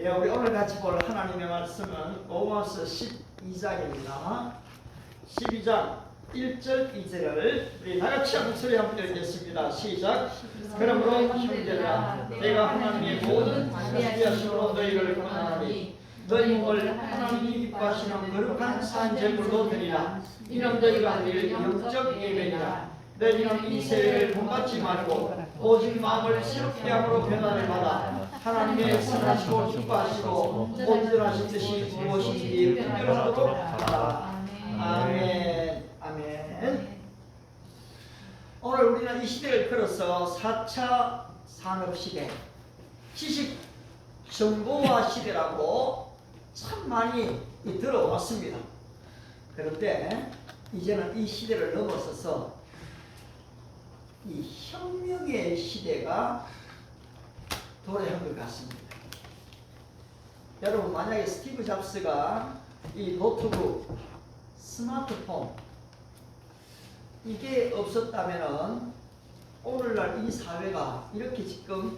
예, 우리 오늘 같이 볼 하나님의 말씀은 로마서 12장입니다. 12장 1절 2절을 우리 다같이 한 목소리 함께 읽겠습니다. 시작. 그러므로 형제들아, 내가 하나님의 모든 자비하심으로 너희를 권하노니 너희 몸을 하나님이 기뻐하시는 거룩한 산 제물로 드리라. 이는 너희가 드릴 영적 예배니라. 너희는 이 세례를 본받지 말고 오직 마음을 새롭게 함으로 변화를 받아 하나님의 선하시고 기뻐하시고 온전하신 뜻이 무엇인지 분별하도록 하라. 아멘. 아멘. 오늘 우리는 이 시대를 걸어서 4차 산업시대, 지식 정보화 시대라고 참 많이 들어왔습니다. 그런데 이제는 이 시대를 넘어서서 이 혁명의 시대가 도래한 것 같습니다. 여러분, 만약에 스티브 잡스가 이 노트북, 스마트폰 이게 없었다면은 오늘날 이 사회가 이렇게 지금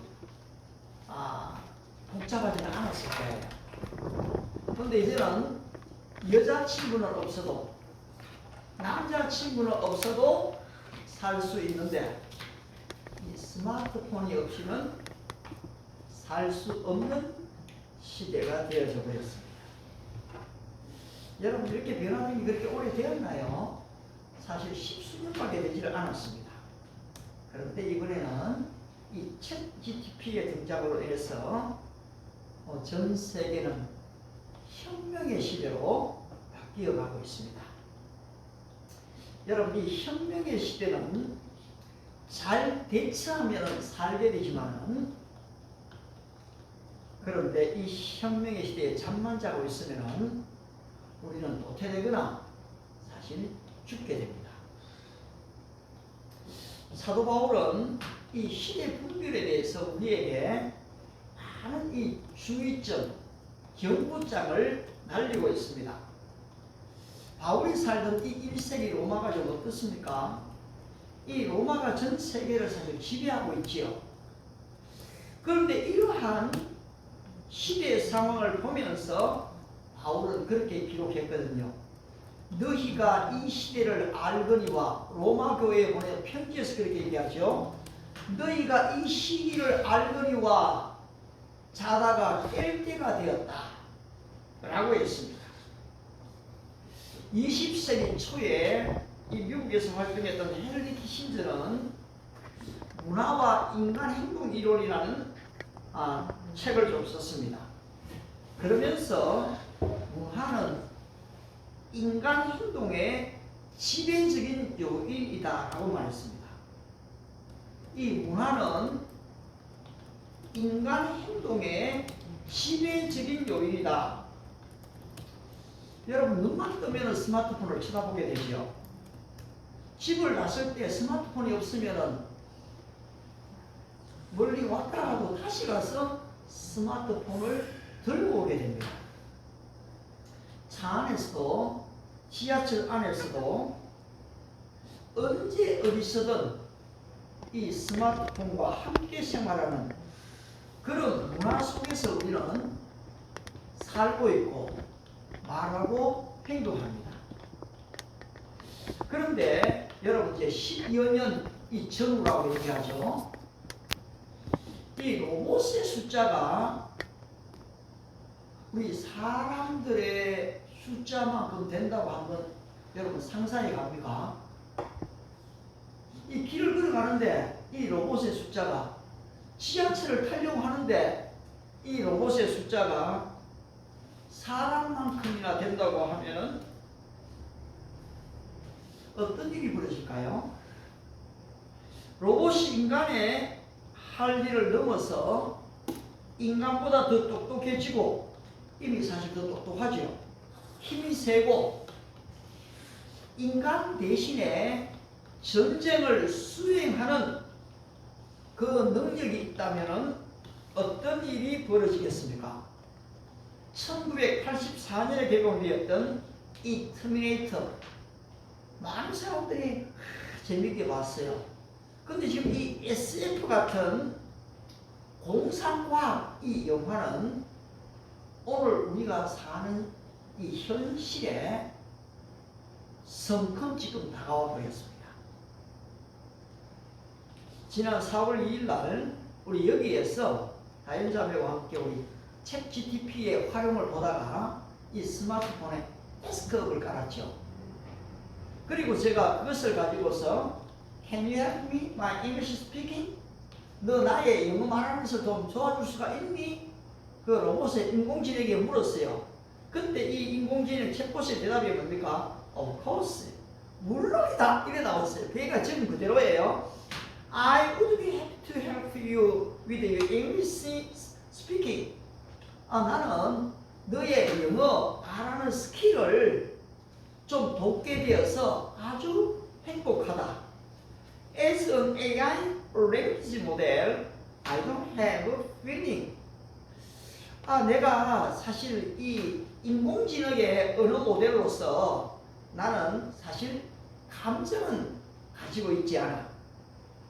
복잡하지는 않았을 거예요. 그런데 이제는 여자친구는 없어도 남자친구는 없어도 살 수 있는데 이 스마트폰이 없이는 살 수 없는 시대가 되어져 버렸습니다. 여러분, 이렇게 변화된 게 그렇게 오래되었나요? 사실 십수년밖에 되지를 않았습니다. 그런데 이번에는 이 챗 GTP의 등장으로 인해서 전 세계는 혁명의 시대로 바뀌어가고 있습니다. 여러분, 이 혁명의 시대는 잘 대처하면 살게 되지만, 그런데 이 혁명의 시대에 잠만 자고 있으면 우리는 도태되거나 사실 죽게 됩니다. 사도 바울은 이 시대 분별에 대해서 우리에게 많은 이 주의점, 경고장을 날리고 있습니다. 바울이 살던 이 1세기 로마가 좀 어떻습니까? 이 로마가 전 세계를 사실 지배하고 있지요. 그런데 이러한 시대의 상황을 보면서 바울은 그렇게 기록했거든요. 너희가 이 시대를 알거니와, 로마 교회에 보낸 편지에서 그렇게 얘기하죠. 너희가 이 시기를 알거니와 자다가 깰 때가 되었다 라고 했습니다. 20세기 초에 이 미국에서 활동했던 헨리 키신저는 문화와 인간 행동 이론이라는 책을 좀 썼습니다. 그러면서 문화는 인간 행동의 지배적인 요인이다 라고 말했습니다. 이 문화는 인간 행동의 지배적인 요인이다. 여러분, 눈만 뜨면 스마트폰을 쳐다보게 되죠. 집을 나설 때 스마트폰이 없으면 멀리 왔다 하고 다시 가서 스마트폰을 들고 오게 됩니다. 차 안에서도 지하철 안에서도 언제 어디서든 이 스마트폰과 함께 생활하는 그런 문화 속에서 우리는 살고 있고 말하고 행동합니다. 그런데 여러분, 이제 10여 년 이 전후라고 얘기하죠. 이 로봇의 숫자가 우리 사람들의 숫자만큼 된다고 한번 여러분 상상해 갑니까? 이 길을 걸어가는데 이 로봇의 숫자가, 지하철을 타려고 하는데 이 로봇의 숫자가 사람만큼이나 된다고 하면 어떤 일이 벌어질까요? 로봇이 인간의 할 일을 넘어서 인간보다 더 똑똑해지고, 이미 사실 더 똑똑하죠. 힘이 세고 인간 대신에 전쟁을 수행하는 그 능력이 있다면 어떤 일이 벌어지겠습니까? 1984년에 개봉되었던 이 터미네이터, 많은 사람들이 재밌게 봤어요. 근데 지금 이 SF 같은 공상과학 이 영화는 오늘 우리가 사는 이 현실에 성큼 지금 다가와 버렸습니다. 지난 4월 2일 날 우리 여기에서 다현자매와 함께 우리 챗 GTP의 활용을 보다가 이 스마트폰에 데스크업을 깔았죠. 그리고 제가 그것을 가지고서 Can you help me? My English speaking? 너 나의 영어 말하면서 좀 도와줄 수가 있니? 그 로봇의 인공지능에게 물었어요. 근데 이 인공지능 챗봇의 대답이 뭡니까? Of course. 물론이다. 이래 나왔어요. 그러니까 지금 그대로예요. I would be happy to help you with your English speaking. 나는 너의 영어 말하는 스킬을 좀 돕게 되어서 아주 행복하다. As an AI language model, I don't have a feeling. 내가 사실 이 인공지능의 언어 모델로서 나는 사실 감정은 가지고 있지 않아.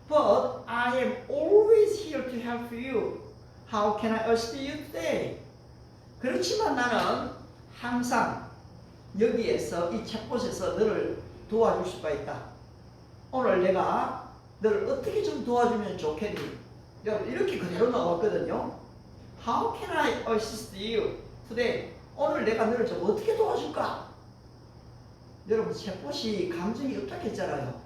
But I am always here to help you. How can I assist you today? 그렇지만 나는 항상 여기에서 이 챗봇에서 너를 도와줄 수가 있다. 오늘 내가 너를 어떻게 좀 도와주면 좋겠니? 여러분 이렇게 그대로 나왔거든요. How can I assist you today? 오늘 내가 너를 좀 어떻게 도와줄까? 여러분 챗봇이 감정이 없다고 했잖아요.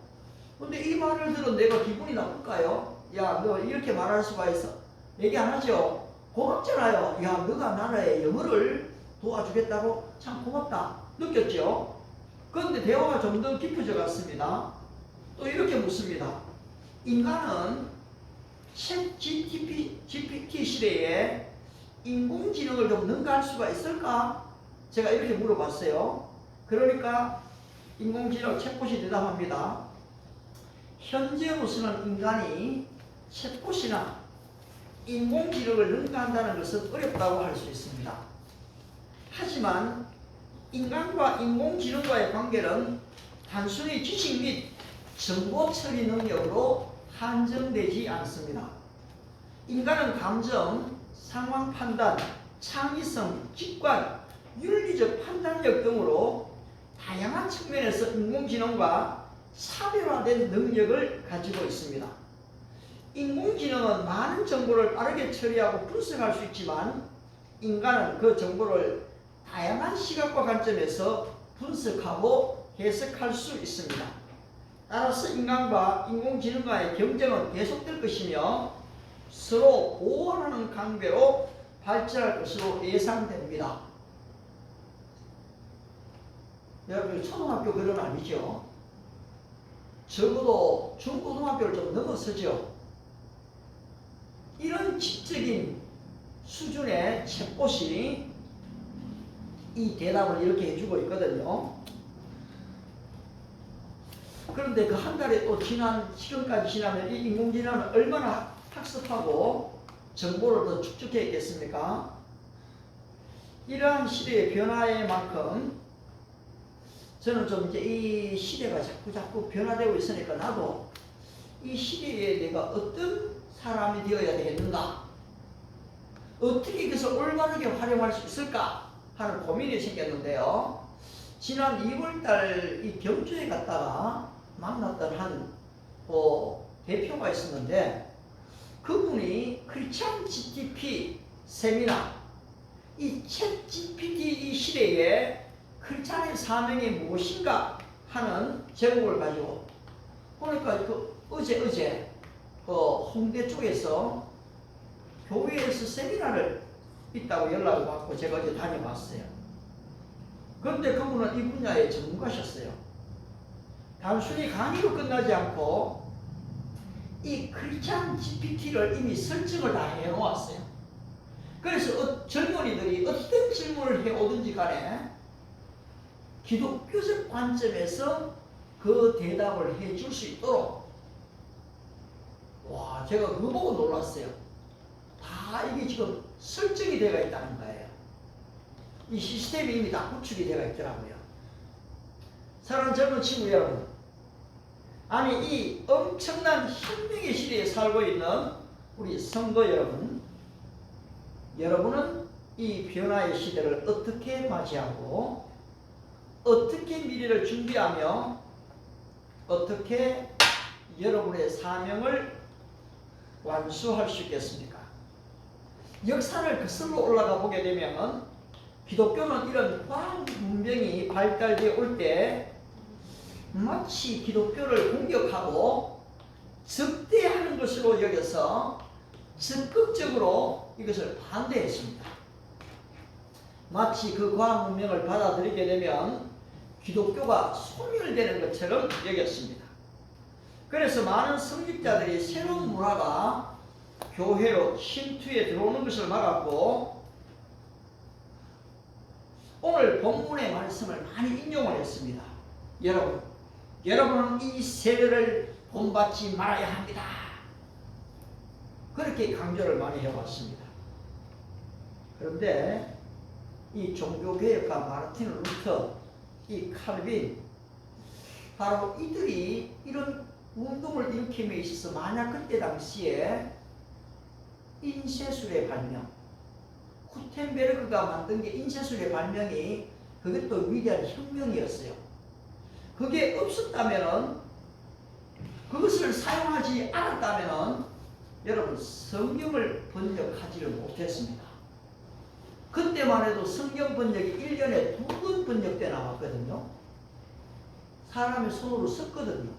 근데 이 말을 들은 내가 기분이 나쁠까요? 야, 너 이렇게 말할 수가 있어. 얘기 안 하죠? 고맙잖아요. 야, 너가 나의 영어를 도와주겠다고 참 고맙다. 느꼈죠? 그런데 대화가 좀 더 깊어져 갔습니다. 또 이렇게 묻습니다. 인간은 챗 GPT 시대에 인공지능을 좀 능가할 수가 있을까? 제가 이렇게 물어봤어요. 그러니까 인공지능 챗봇이 대답합니다. 현재로서는 인간이 챗봇이나 인공지능을 능가한다는 것은 어렵다고 할 수 있습니다. 하지만 인간과 인공지능과의 관계는 단순히 지식 및 정보 처리 능력으로 한정되지 않습니다. 인간은 감정, 상황 판단, 창의성, 직관, 윤리적 판단력 등으로 다양한 측면에서 인공지능과 차별화된 능력을 가지고 있습니다. 인공지능은 많은 정보를 빠르게 처리하고 분석할 수 있지만 인간은 그 정보를 다양한 시각과 관점에서 분석하고 해석할 수 있습니다. 따라서 인간과 인공지능과의 경쟁은 계속될 것이며 서로 보완하는 관계로 발전할 것으로 예상됩니다. 여러분 초등학교 그런 아니죠? 적어도 중고등학교를 좀 넘어서죠. 이런 지적인 수준의 챗봇이 이 대답을 이렇게 해주고 있거든요. 그런데 그 한 달에 또 지금까지 지나면 이 인공지능은 얼마나 학습하고 정보를 더 축적해 있겠습니까? 이러한 시대의 변화의 만큼 저는 좀 이제 이 시대가 자꾸 변화되고 있으니까 나도 이 시대에 내가 어떤 사람이 되어야 되겠는가? 어떻게 이것을 올바르게 활용할 수 있을까? 하는 고민이 생겼는데요. 지난 2월달 이 경주에 갔다가 만났던 한 대표가 있었는데 그분이 크리스찬 GTP 세미나 이 챗 GPT 이 시대에 크리스찬의 사명이 무엇인가 하는 제목을 가지고 보니까 어제 홍대 쪽에서 교회에서 세미나를 있다고 연락을 받고 제가 어제 다녀봤어요. 그런데 그분은 이 분야의 전문가셨어요. 단순히 강의로 끝나지 않고 이 크리스찬 GPT를 이미 설정을 다 해놓았어요. 그래서 젊은이들이 어떤 질문을 해오든지 간에 기독교적 관점에서 그 대답을 해줄 수 있도록 제가 그거 보고 놀랐어요. 다 이게 지금 설정이 되어 있다는 거예요. 이 시스템이 이미 다 구축이 되어 있더라고요. 사랑하는 젊은 친구 여러분, 아니 이 엄청난 혁명의 시대에 살고 있는 우리 성도 여러분, 여러분은 이 변화의 시대를 어떻게 맞이하고 어떻게 미래를 준비하며 어떻게 여러분의 사명을 완수할 수 있겠습니까? 역사를 거슬러 올라가 보게 되면 기독교는 이런 과학 문명이 발달되어 올 때 마치 기독교를 공격하고 적대하는 것으로 여겨서 적극적으로 이것을 반대했습니다. 마치 그 과학 문명을 받아들이게 되면 기독교가 소멸되는 것처럼 여겼습니다. 그래서 많은 성직자들이 새로운 문화가 교회로 침투해 들어오는 것을 막았고, 오늘 본문의 말씀을 많이 인용을 했습니다. 여러분은 이 세대를 본받지 말아야 합니다. 그렇게 강조를 많이 해왔습니다. 그런데 이 종교개혁가 마르틴 루터, 이 칼빈, 바로 이들이 이런 운동을 일으킴에 있어서 만약 그때 당시에 인쇄술의 발명, 구텐베르그가 만든 게 인쇄술의 발명이 그것도 위대한 혁명이었어요. 그게 없었다면은, 그것을 사용하지 않았다면은 여러분 성경을 번역하지를 못했습니다. 그때만 해도 성경 번역이 1년에 2번 번역돼 나왔거든요. 사람의 손으로 썼거든요.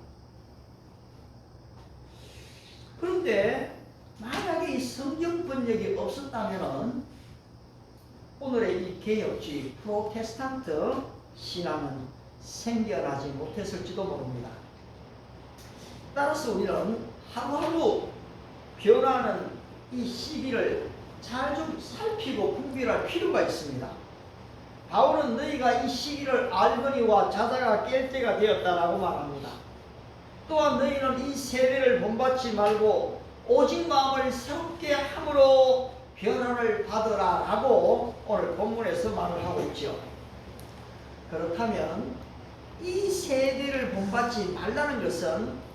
그런데 만약에 이 성경 번역이 없었다면 오늘의 이 개혁주의 프로테스탄트 신앙은 생겨나지 못했을지도 모릅니다. 따라서 우리는 하루하루 변화하는 이 시기를 잘 좀 살피고 분별할 필요가 있습니다. 바울은 너희가 이 시기를 알거니와 자다가 깰 때가 되었다라고 말합니다. 또한 너희는 이 세대를 본받지 말고 오직 마음을 새롭게 함으로 변화를 받으라 라고 오늘 본문에서 말을 하고 있죠. 그렇다면 이 세대를 본받지 말라는 것은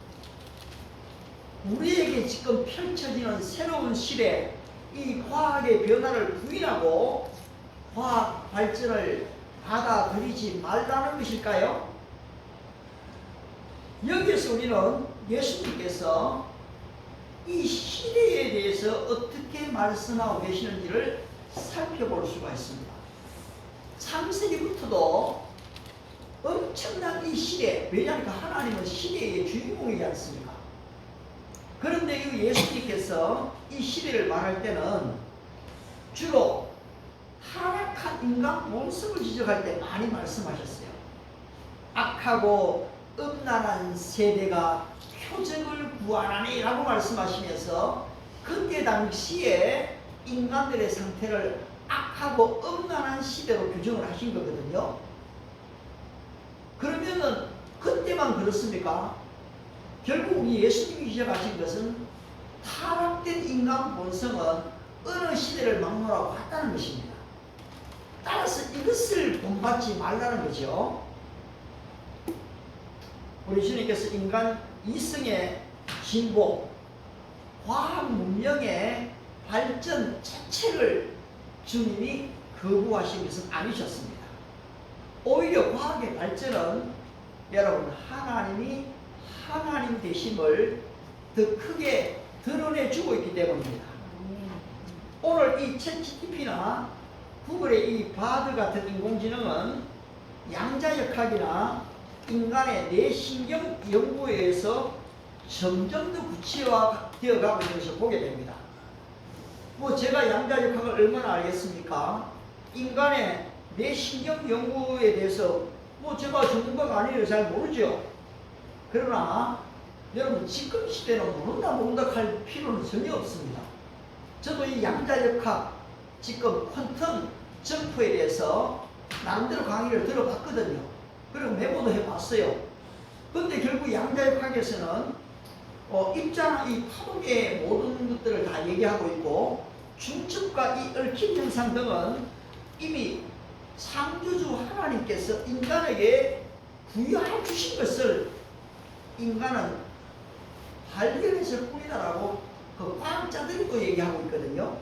우리에게 지금 펼쳐지는 새로운 시대, 이 과학의 변화를 부인하고 과학 발전을 받아들이지 말라는 것일까요? 여기에서 우리는 예수님께서 이 시대에 대해서 어떻게 말씀하고 계시는지를 살펴볼 수가 있습니다. 창세기부터도 엄청난 이 시대, 왜냐하면 하나님은 시대의 주인공이지 않습니까? 그런데 이 예수님께서 이 시대를 말할 때는 주로 타락한 인간 본성을 지적할 때 많이 말씀하셨어요. 악하고 음란한 세대가 표적을 구하나니 라고 말씀하시면서 그때 당시에 인간들의 상태를 악하고 음란한 시대로 규정을 하신 거거든요. 그러면은 그때만 그렇습니까? 결국 이 예수님이 지적하신 것은 타락된 인간 본성은 어느 시대를 막론하고 같다는 것입니다. 따라서 이것을 본받지 말라는 거죠. 우리 주님께서 인간 이성의 진보, 과학 문명의 발전 자체를 주님이 거부하신 것은 아니셨습니다. 오히려 과학의 발전은 여러분 하나님이 하나님 되심을 더 크게 드러내주고 있기 때문입니다. 오늘 이 챗GPT나 구글의 이 바드 같은 인공지능은 양자역학이나 인간의 뇌신경 연구에 의해서 점점 더 구체화되어 가고 있는 것을 보게 됩니다. 뭐 제가 양자역학을 얼마나 알겠습니까? 인간의 뇌신경 연구에 대해서 뭐 제가 전문가가 아니라 잘 모르죠. 그러나 여러분 지금 시대는 모른다 할 필요는 전혀 없습니다. 저도 이 양자역학, 지금 퀀텀 점프에 대해서 나름대로 강의를 들어봤거든요. 그리고 메모도 해봤어요. 근데 결국 양자역학에서는 입자나 이 파동의 모든 것들을 다 얘기하고 있고 중첩과 이 얽힘 현상 등은 이미 창조주 하나님께서 인간에게 부여해 주신 것을 인간은 발견했을 뿐이다라고 그 과학자들이 또 얘기하고 있거든요.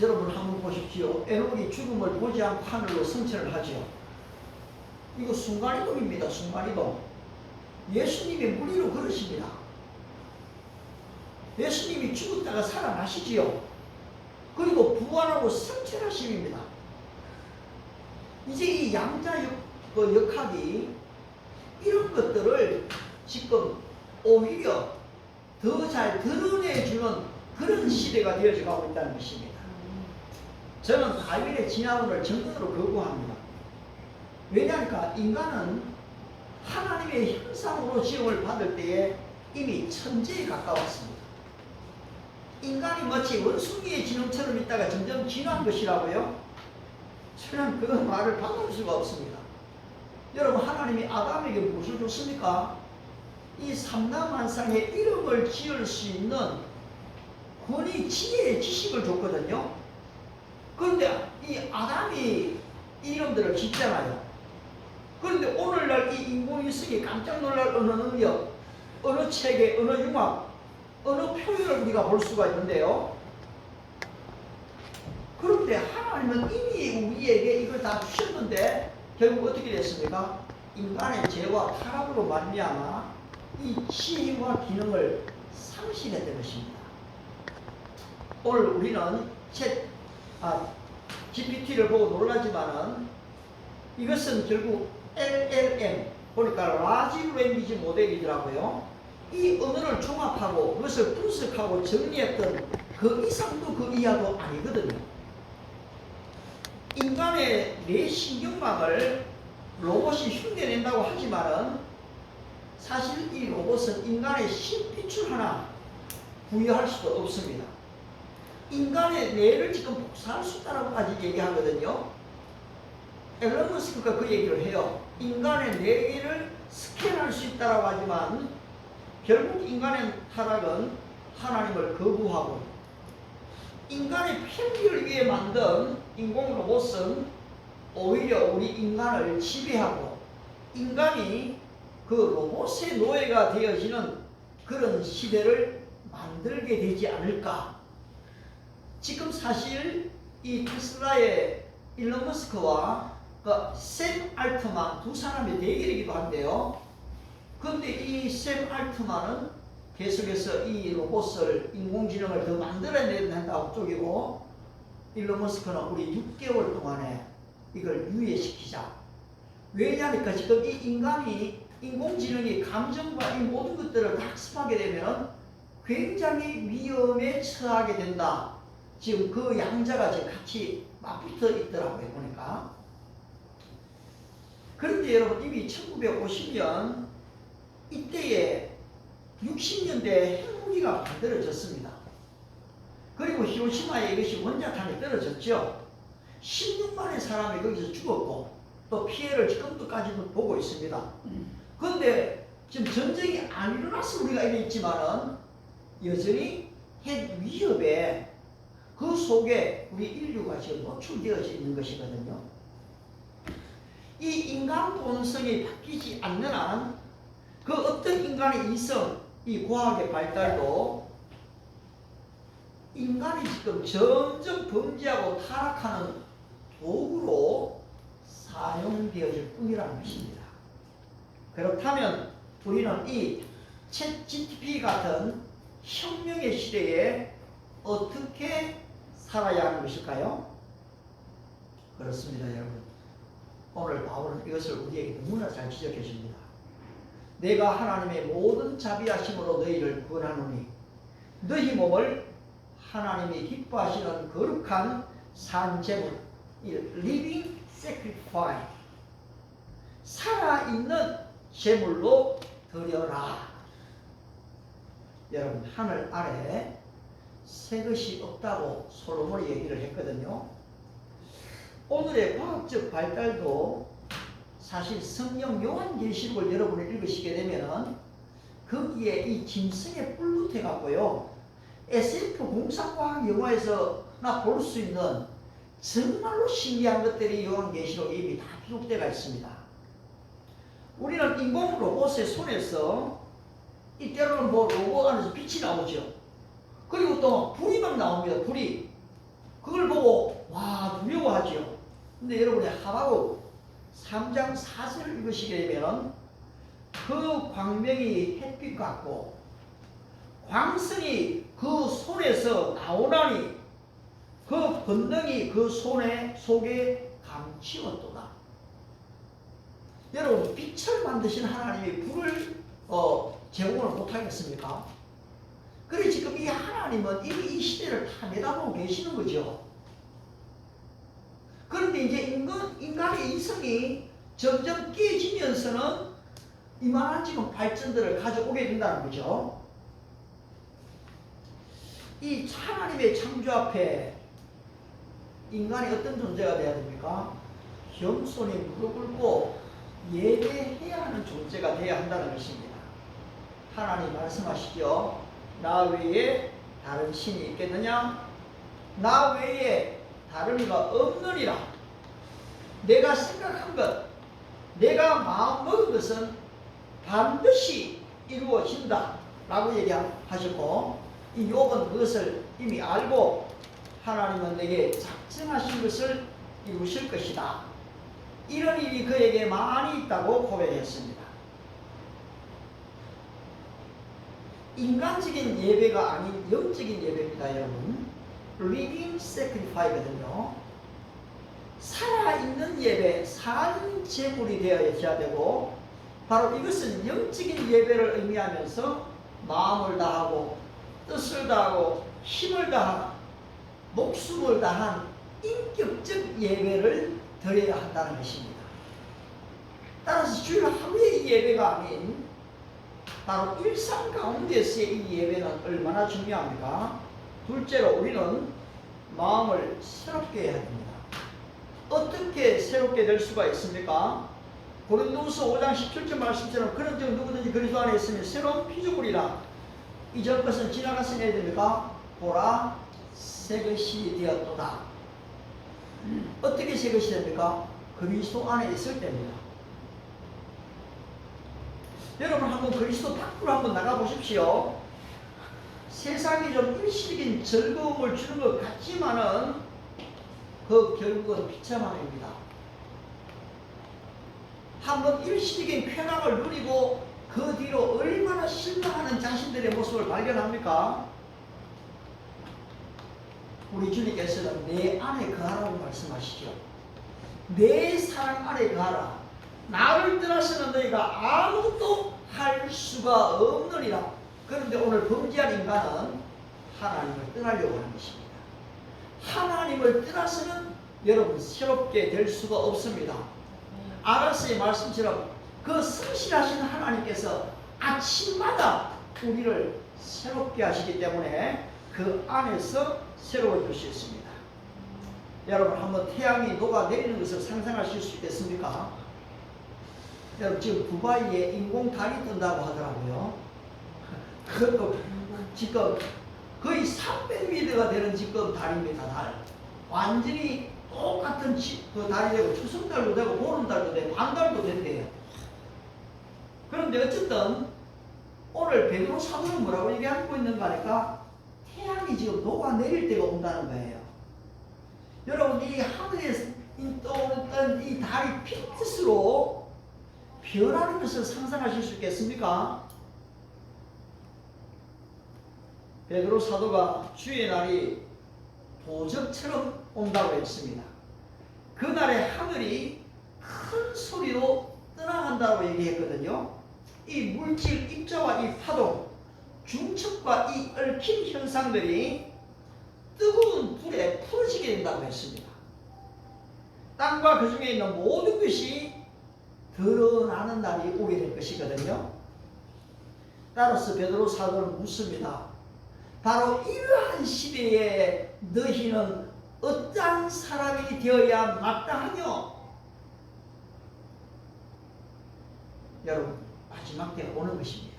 여러분 한번 보십시오. 에녹이 죽음을 보지 않고 하늘로 승천을 하죠. 이거 순간이동입니다. 순간이동. 예수님이 무리로 걸으십니다. 예수님이 죽었다가 살아나시지요. 그리고 부활하고 승천하심입니다. 이제 이 양자 역학이 이런 것들을 지금 오히려 더 잘 드러내주는 그런 시대가 되어져 가고 있다는 것입니다. 저는 다윈의 진화론을 정면으로 거부합니다. 왜냐하니까 인간은 하나님의 형상으로 지음을 받을 때에 이미 천재에 가까웠습니다. 인간이 마치 원숭이의 지능처럼 있다가 점점 진화한 것이라고요? 저는 그 말을 받아볼 수가 없습니다. 여러분, 하나님이 아담에게 무엇을 줬습니까? 이 삼라만상의 이름을 지을 수 있는 권위, 지혜의 지식을 줬거든요. 그런데 이 아담이 이름들을 짓잖아요. 그런데 오늘날 이 인공위성이 깜짝 놀랄 어느 능력, 어느 체계, 어느 융합, 어느 표현을 우리가 볼 수가 있는데요. 그런데 하나님은 이미 우리에게 이걸 다 주셨는데 결국 어떻게 됐습니까? 인간의 죄와 타락으로 말미암아 이 지혜와 기능을 상실했던 것입니다. 오늘 우리는 GPT를 보고 놀라지만은 이것은 결국 LLM, 보니까 라지 랭귀지 모델이더라고요. 이 언어를 종합하고 그것을 분석하고 정리했던 그 이상도 그 이하도 아니거든요. 인간의 뇌신경막을 로봇이 흉내낸다고 하지만은 사실 이 로봇은 인간의 신빛을 하나 부여할 수도 없습니다. 인간의 뇌를 지금 복사할 수 있다고까지 얘기하거든요. 앨런 머스크가 그 얘기를 해요. 인간의 뇌를 스캔할 수 있다고 하지만 결국 인간의 타락은 하나님을 거부하고 인간의 편리를 위해 만든 인공 로봇은 오히려 우리 인간을 지배하고 인간이 그 로봇의 노예가 되어지는 그런 시대를 만들게 되지 않을까. 지금 사실 이 테슬라의 일론 머스크와 샘 알트만 두 사람의 대결이기도 한데요. 그런데 이 샘 알트만은 계속해서 이 로봇을 인공지능을 더 만들어내야 된다고 쪽이고 일론 머스크는 우리 6개월 동안에 이걸 유예시키자. 왜냐하니까 지금 이 인공지능이 감정과 이 모든 것들을 다 학습하게 되면 굉장히 위험에 처하게 된다. 지금 그 양자가 지금 같이 맞붙어 있더라고요, 보니까. 그런데 여러분, 이미 1950년 이때에 60년대 핵무기가 만들어졌습니다. 그리고 히로시마에 이것이 원자탄이 떨어졌죠. 16만의 사람이 거기서 죽었고 또 피해를 지금도까지도 보고 있습니다. 그런데 지금 전쟁이 안 일어나서 우리가 이래 있지만은 여전히 핵 위협에 그 속에 우리 인류가 지금 노출되어져 있는 것이거든요. 이 인간 본성이 바뀌지 않는 한 그 어떤 인간의 이성, 이 과학의 발달도 인간이 지금 점점 범죄하고 타락하는 도구로 사용되어질 뿐이라는 것입니다. 그렇다면 우리는 이 챗GPT 같은 혁명의 시대에 어떻게 살아야 하는 것일까요? 그렇습니다, 여러분. 오늘 바울은 이것을 우리에게 너무나 잘 지적해 줍니다. 내가 하나님의 모든 자비하심으로 너희를 구원하노니 너희 몸을 하나님이 기뻐하시는 거룩한 산제물, living sacrifice, 살아있는 제물로 드려라. 여러분, 하늘 아래 새 것이 없다고 솔로몬이 얘기를 했거든요. 오늘의 과학적 발달도 사실 성경 요한계시록을 여러분이 읽으시게 되면은 거기에 이 짐승의 뿔로 해갖고요, SF 공상과학 영화에서나 볼 수 있는 정말로 신기한 것들이 요한계시록에 이미 다 기록되어 있습니다. 우리는 인공 로봇의 손에서 이때로는 뭐 로봇 안에서 빛이 나오죠. 그리고 또 불이 막 나옵니다. 불이. 그걸 보고 와 두려워하죠. 근데 여러분이 하박국 3장 4절을 읽으시게 되면 그 광명이 햇빛 같고 광선이 그 손에서 나오나니 그 권능이 그 손에 속에 감추었도다. 여러분 빛을 만드신 하나님이 불을 제공을 못하겠습니까? 그래 지금 이 하나님은 이미 이 시대를 다 내다보고 계시는 거죠. 그런데 이제 인간의 이성이 점점 깨지면서는 이만한 지금 발전들을 가져오게 된다는 거죠. 이 하나님의 창조 앞에 인간이 어떤 존재가 되어야 됩니까? 겸손히 무릎 꿇고 예배해야 하는 존재가 되어야 한다는 것입니다. 하나님 말씀하시죠. 나 외에 다른 신이 있겠느냐? 나 외에 다른 이가 없느니라. 내가 생각한 것, 내가 마음먹은 것은 반드시 이루어진다 라고 얘기하셨고, 이 욥은 그것을 이미 알고 하나님은 내게 작정하신 것을 이루실 것이다. 이런 일이 그에게 많이 있다고 고백했습니다. 인간적인 예배가 아닌 영적인 예배입니다, 여러분. Living Sacrifice거든요. 살아있는 예배, 산 제물이 되어야 되고, 바로 이것은 영적인 예배를 의미하면서 마음을 다하고 뜻을 다하고 힘을 다하고 목숨을 다한 인격적 예배를 드려야 한다는 것입니다. 따라서 주일 하루의 예배가 아닌 바로 일상 가운데서의 이 예배는 얼마나 중요합니까? 둘째로 우리는 마음을 새롭게 해야 됩니다. 어떻게 새롭게 될 수가 있습니까? 고린도후서 5장 17절 말씀처럼 그런 적 누구든지 그리스도 안에 있으면 새로운 피조물이라. 이전 것은 지나갔으니 해야 됩니까? 보라 새 것이 되었도다. 어떻게 새 것이 됩니까? 그리스도 안에 있을 때입니다. 여러분 한번 그리스도 밖으로 한번 나가보십시오. 세상이 좀 일시적인 즐거움을 주는 것 같지만은 그 결국은 비참함입니다. 한번 일시적인 쾌락을 누리고 그 뒤로 얼마나 실망하는 자신들의 모습을 발견합니까? 우리 주님께서는 내 안에 거하라고 말씀하시죠. 내 사랑 안에 거하라. 나를 떠나서는 너희가 아무것도 할 수가 없느니라. 그런데 오늘 범죄한 인간은 하나님을 떠나려고 하는 것입니다. 하나님을 떠나서는 여러분 새롭게 될 수가 없습니다. 아가스의 말씀처럼 그 성실하신 하나님께서 아침마다 우리를 새롭게 하시기 때문에 그 안에서 새로워질 수 있습니다. 여러분 한번 태양이 녹아내리는 것을 상상하실 수 있겠습니까? 여러분 지금 두바이에 인공달이 뜬다고 하더라고요. 그것도 지금 거의 300m가 되는 지금 달입니다. 달. 완전히 똑같은 그 달이 되고 추석달도 되고 보름달도 되고 반달도 된대요. 그런데 어쨌든 오늘 베드로 사도는 뭐라고 얘기하고 있는가 하니까 태양이 지금 녹아내릴 때가 온다는 거예요. 여러분 이 하늘에서 떠오르던 이 달이 핑크스로 변하는 것을 상상하실 수 있겠습니까? 베드로 사도가 주의 날이 도적처럼 온다고 했습니다. 그날의 하늘이 큰 소리로 떠나간다고 얘기했거든요. 이 물질 입자와 이 파동, 중첩과 이 얽힘 현상들이 뜨거운 불에 풀어지게 된다고 했습니다. 땅과 그 중에 있는 모든 것이 드러나는 날이 오게 될 것이거든요. 따라서 베드로 사도는 묻습니다. 바로 이러한 시대에 너희는 어떠한 사람이 되어야 마땅하뇨? 여러분 마지막 때가 오는 것입니다.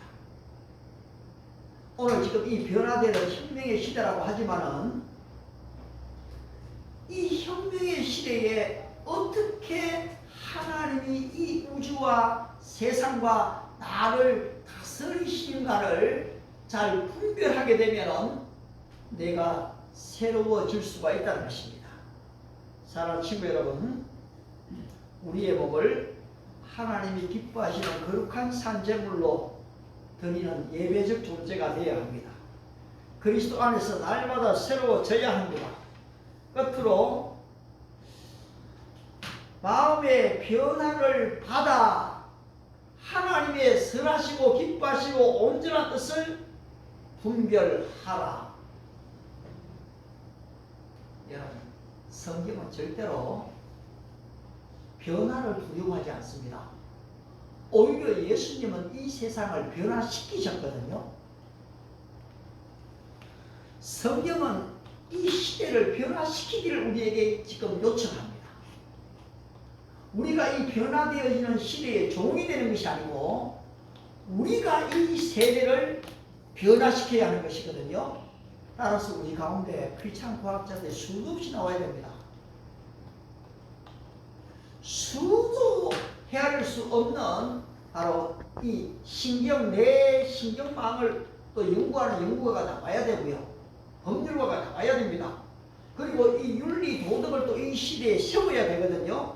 오늘 지금 이 변화되는 혁명의 시대라고 하지만은 이 혁명의 시대에 어떻게 하나님이 이 우주와 세상과 나를 다스리시는가를 잘 분별하게 되면 내가 새로워질 수가 있다는 것입니다. 사랑하는 친구 여러분, 우리의 몸을 하나님이 기뻐하시는 거룩한 산제물로 드리는 예배적 존재가 되어야 합니다. 그리스도 안에서 날마다 새로워져야 합니다. 끝으로 마음의 변화를 받아 하나님의 선하시고 기뻐하시고 온전한 뜻을 분별하라. 여러분, 성경은 절대로 변화를 두려워하지 않습니다. 오히려 예수님은 이 세상을 변화시키셨거든요. 성경은 이 시대를 변화시키기를 우리에게 지금 요청합니다. 우리가 이 변화되어지는 시대의 종이 되는 것이 아니고 우리가 이 세대를 변화시켜야 하는 것이거든요. 따라서 우리 가운데 크리스찬 과학자들이 수도 없이 나와야 됩니다. 수도 헤아릴 수 없는 바로 이 내 신경망을 또 연구하는 연구가가 나와야 되고요. 법률가가 나와야 됩니다. 그리고 이 윤리 도덕을 또 이 시대에 세워야 되거든요.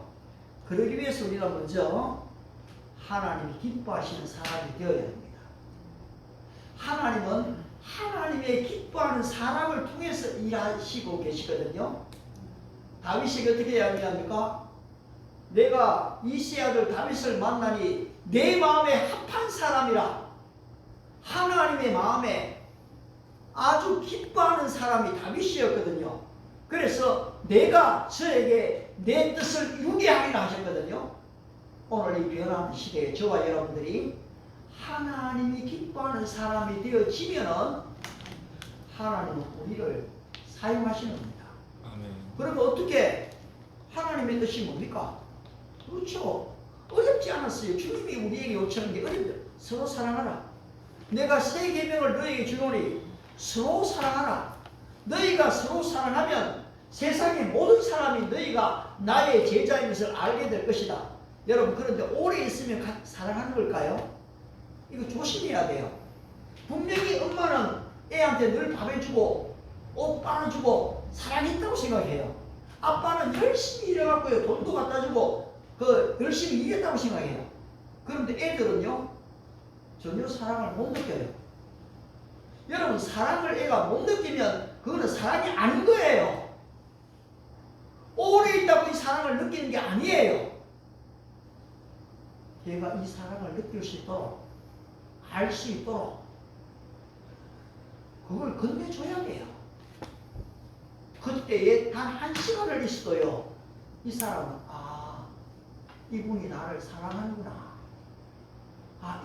그러기 위해서 우리가 먼저 하나님이 기뻐하시는 사람이 되어야 합니다. 하나님은 하나님의 기뻐하는 사람을 통해서 일하시고 계시거든요. 다윗이 어떻게 이야기합니까? 내가 이새의 아들 다윗을 만나니 내 마음에 합한 사람이라. 하나님의 마음에 아주 기뻐하는 사람이 다윗이었거든요. 그래서 내가 저에게 내 뜻을 이루게 하리라 하셨거든요. 오늘 이 변화하는 시대에 저와 여러분들이 하나님이 기뻐하는 사람이 되어지면은 하나님은 우리를 사용하시는 겁니다. 아멘. 그러면 어떻게 하나님의 뜻이 뭡니까? 그렇죠. 어렵지 않았어요. 주님이 우리에게 요청한 게 어렵다. 서로 사랑하라. 내가 새 계명을 너에게 주노니 서로 사랑하라. 너희가 서로 사랑하면 세상의 모든 사람이 너희가 나의 제자인 것을 알게 될 것이다. 여러분, 그런데 오래 있으면 사랑하는 걸까요? 이거 조심해야 돼요. 분명히 엄마는 애한테 늘 밥 해주고 옷 빨아주고 사랑했다고 생각해요. 아빠는 열심히 일해갖고요, 돈도 갖다 주고 열심히 일했다고 생각해요. 그런데 애들은요, 전혀 사랑을 못 느껴요. 여러분, 사랑을 애가 못 느끼면 그거는 사랑이 아닌 거예요. 오래 있다고 이 사랑을 느끼는 게 아니에요. 걔가 이 사랑을 느낄 수 있도록, 알 수 있도록 그걸 건네줘야 돼요. 그때에 단 한 시간을 있어도요, 이 사람은 이분이 나를 사랑하는구나.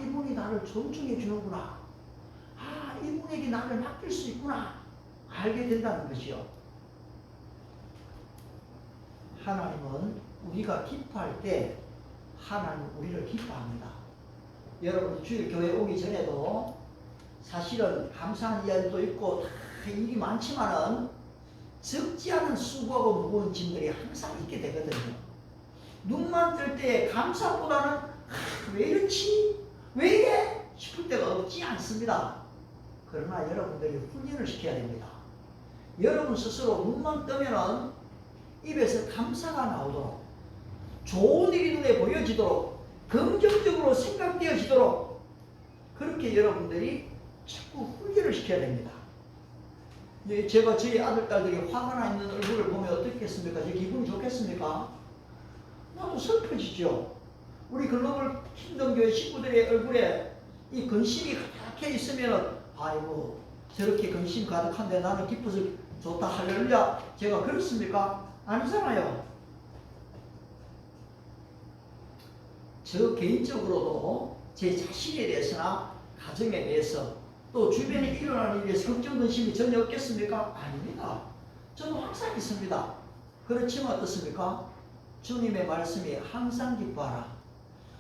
이분이 나를 존중해 주는구나. 이분에게 나를 맡길 수 있구나. 알게 된다는 것이요. 하나님은 우리가 기뻐할 때 하나님은 우리를 기뻐합니다. 여러분, 주일 교회 오기 전에도 사실은 감사한 이야기도 있고 다 일이 많지만은 적지 않은 수고하고 무거운 짐들이 항상 있게 되거든요. 눈만 뜰 때 감사보다는 왜 이렇지? 왜 이래? 싶을 때가 없지 않습니다. 그러나 여러분들이 훈련을 시켜야 됩니다. 여러분 스스로 눈만 뜨면은 입에서 감사가 나오도록, 좋은 일이 눈에 보여지도록, 긍정적으로 생각되어지도록 그렇게 여러분들이 자꾸 훈련을 시켜야 됩니다. 제가 저희 아들, 딸들이 화가 나 있는 얼굴을 보면 어떻겠습니까? 제 기분이 좋겠습니까? 나도 슬퍼지죠. 우리 글로벌 킹덤 교회 식구들의 얼굴에 이 근심이 가득해 있으면 아이고 저렇게 근심 가득한데 나는 기뻐서 좋다 할렐루야, 제가 그렇습니까? 아니잖아요. 저 개인적으로도 제 자신에 대해서나 가정에 대해서 또 주변에 일어나는 일에 대해서 걱정 근심이 전혀 없겠습니까? 아닙니다. 저도 항상 있습니다. 그렇지만 어떻습니까? 주님의 말씀이 항상 기뻐하라,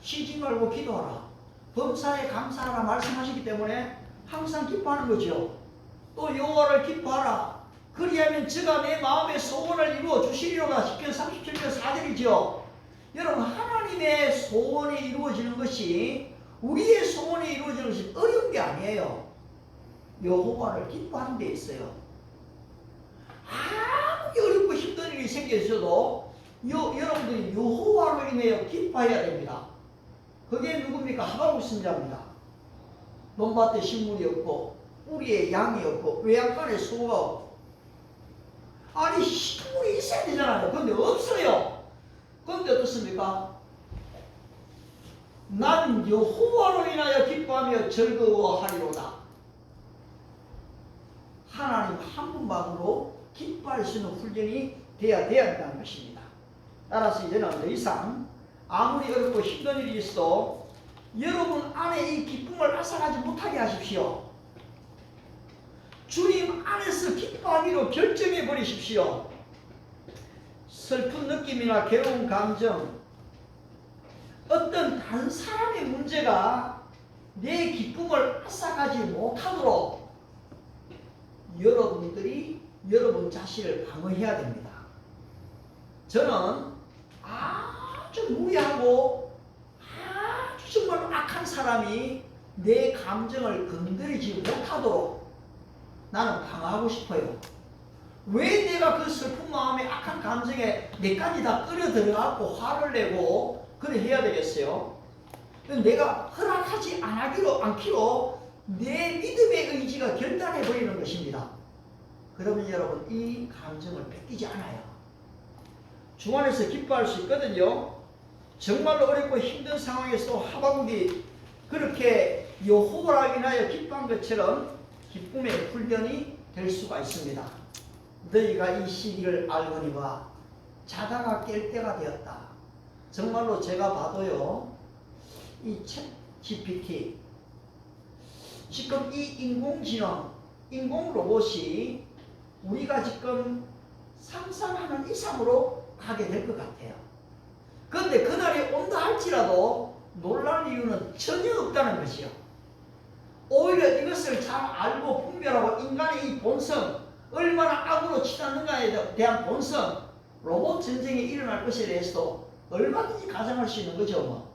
쉬지 말고 기도하라, 범사에 감사하라 말씀하시기 때문에 항상 기뻐하는 거죠. 또 여호와를 기뻐하라, 그리하면 저가 내 마음의 소원을 이루어 주시리로다. 시편 37편 4절이죠. 여러분, 하나님의 소원이 이루어지는 것이, 우리의 소원이 이루어지는 것이 어려운 게 아니에요. 여호와를 기뻐하는 데 있어요. 아무리 어렵고 힘든 일이 생겨 있어도 여러분들이 여호와로 인하여 기뻐해야 됩니다. 그게 누굽니까? 하박국 선지자입니다. 논밭에 식물이 없고 우리의 양이 없고 외양간에 소가 없고, 아니 식물이 있어야 되잖아요. 근데 없어요. 근데 어떻습니까? 난 여호와로 인하여 기뻐하며 즐거워하리로다. 하나님 한 분만으로 기뻐할 수 있는 훈련이 돼야 한다는 것입니다. 따라서 이제는 더 이상 아무리 어렵고 힘든 일이 있어도 여러분 안에 이 기쁨을 앗아가지 못하게 하십시오. 주님 안에서 기뻐하기로 결정해 버리십시오. 슬픈 느낌이나 괴로운 감정, 어떤 다른 사람의 문제가 내 기쁨을 앗아가지 못하도록 여러분들이 여러분 자신을 방어해야 됩니다. 저는 아주 무례하고 아주 정말 악한 사람이 내 감정을 건드리지 못하도록 나는 방어하고 싶어요. 왜 내가 그 슬픈 마음에 악한 감정에 내까지 다 끌어들여갖고 화를 내고 그래 해야 되겠어요? 내가 허락하지 않기로 내 믿음의 의지가 결단해 버리는 것입니다. 그러면 여러분 이 감정을 뺏기지 않아요. 주 안에서 기뻐할 수 있거든요. 정말로 어렵고 힘든 상황에서 하박국이 그렇게 여호와로 인하여 기뻐한 것처럼 기쁨의 훈련이 될 수가 있습니다. 너희가 이 시기를 알거니와 자다가 깰 때가 되었다. 정말로 제가 봐도요, 이 챗 GPT, 지금 이 인공지능, 인공 로봇이 우리가 지금 상상하는 이상으로 가게 될 것 같아요. 그런데 그날이 온다 할지라도 놀랄 이유는 전혀 없다는 것이요. 오히려 이것을 잘 알고 분별하고 인간의 이 본성, 얼마나 악으로 치닫는가에 대한 본성, 로봇 전쟁이 일어날 것에 대해서도 얼마든지 가정할 수 있는 거죠. 뭐.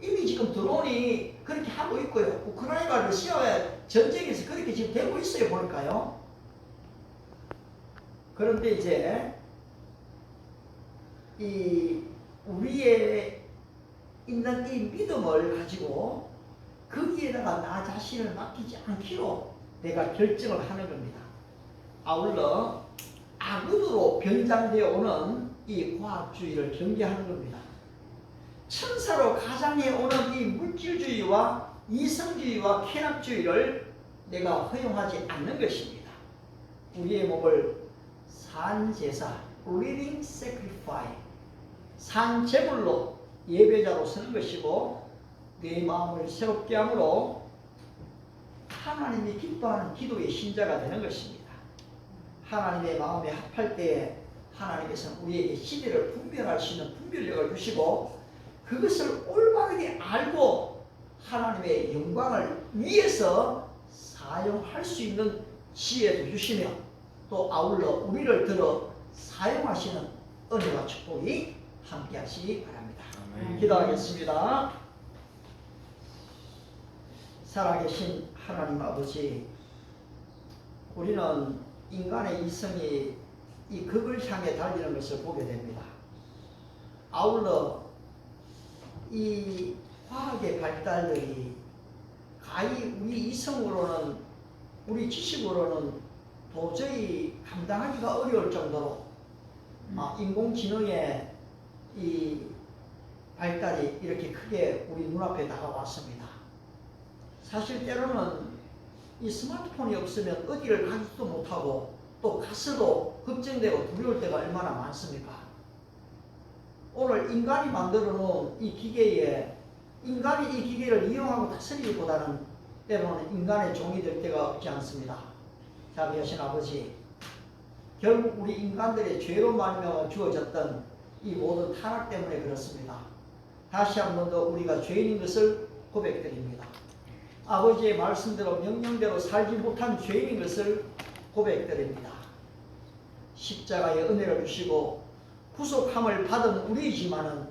이미 지금 드론이 그렇게 하고 있고요. 우크라이나 러시아의 전쟁에서 그렇게 지금 되고 있어요. 볼까요? 그런데 이제 이 우리의 있는 이 믿음을 가지고 거기에다가 나 자신을 맡기지 않기로 내가 결정을 하는 겁니다. 아울러 악으로 변장되어 오는 이 과학주의를 경계하는 겁니다. 천사로 가장해 오는 이 물질주의와 이성주의와 쾌락주의를 내가 허용하지 않는 것입니다. 우리의 몸을 산제사, living sacrifice, 산제물로 예배자로 서는 것이고 내 마음을 새롭게 함으로 하나님이 기뻐하는 기도의 신자가 되는 것입니다. 하나님의 마음에 합할 때에 하나님께서는 우리에게 시대를 분별할 수 있는 분별력을 주시고 그것을 올바르게 알고 하나님의 영광을 위해서 사용할 수 있는 지혜도 주시며 또 아울러 우리를 들어 사용하시는 은혜와 축복이 함께 하시기 바랍니다. 기도하겠습니다. 살아계신 하나님 아버지, 우리는 인간의 이성이 이 극을 향해 달리는 것을 보게 됩니다. 아울러 이 과학의 발달들이 가히 우리 이성으로는, 우리 지식으로는 도저히 감당하기가 어려울 정도로 인공지능의 이 발달이 이렇게 크게 우리 눈앞에 다가왔습니다. 사실 때로는 이 스마트폰이 없으면 어디를 가지도 못하고 또 가서도 걱정되고 두려울 때가 얼마나 많습니까? 오늘 인간이 만들어 놓은 이 기계에 인간이 이 기계를 이용하고 다스리기보다는 때로는 인간의 종이 될 때가 없지 않습니다. 자비하신 아버지, 결국 우리 인간들의 죄로 말미암아 주어졌던 이 모든 타락 때문에 그렇습니다. 다시 한 번 더 우리가 죄인인 것을 고백드립니다. 아버지의 말씀대로 명령대로 살지 못한 죄인인 것을 고백드립니다. 십자가의 은혜를 주시고 구속함을 받은 우리이지만은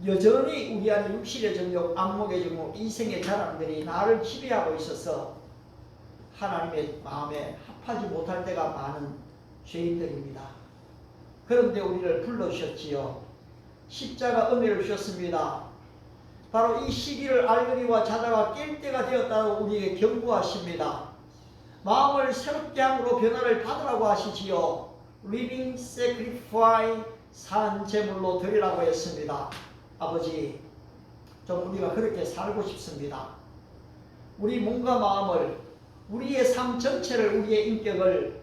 여전히 우리 안에 육신의 정욕, 안목의 정욕, 이생의 자랑들이 나를 지배하고 있어서 하나님의 마음에 합하지 못할 때가 많은 죄인들입니다. 그런데 우리를 불러주셨지요. 십자가 은혜를 주셨습니다. 바로 이 시기를 알거니와 자다가 깰 때가 되었다고 우리에게 경고하십니다. 마음을 새롭게 함으로 변화를 받으라고 하시지요. Living Sacrifice, 산 제물로 드리라고 했습니다. 아버지, 좀 우리가 그렇게 살고 싶습니다. 우리 몸과 마음을, 우리의 삶 전체를, 우리의 인격을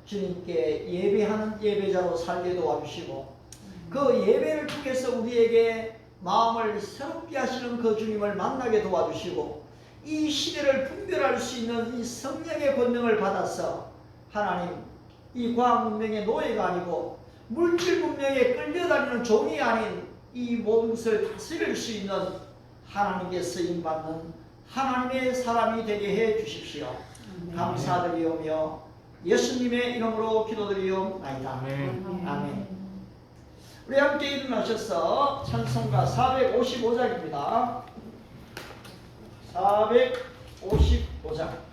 주님께 예배하는 예배자로 살게 도와주시고, 그 예배를 통해서 우리에게 마음을 새롭게 하시는 그 주님을 만나게 도와주시고, 이 시대를 분별할 수 있는 이 성령의 권능을 받아서 하나님, 이 과학 문명의 노예가 아니고 물질 문명에 끌려다니는 종이 아닌 이 몸을 다스릴 수 있는 하나님께 쓰임받는 하나님의 사람이 되게 해 주십시오. 감사드리오며 예수님의 이름으로 기도드리옵나이다. 아멘. 우리 함께 일어나셔서 찬송가 455장입니다. 455장.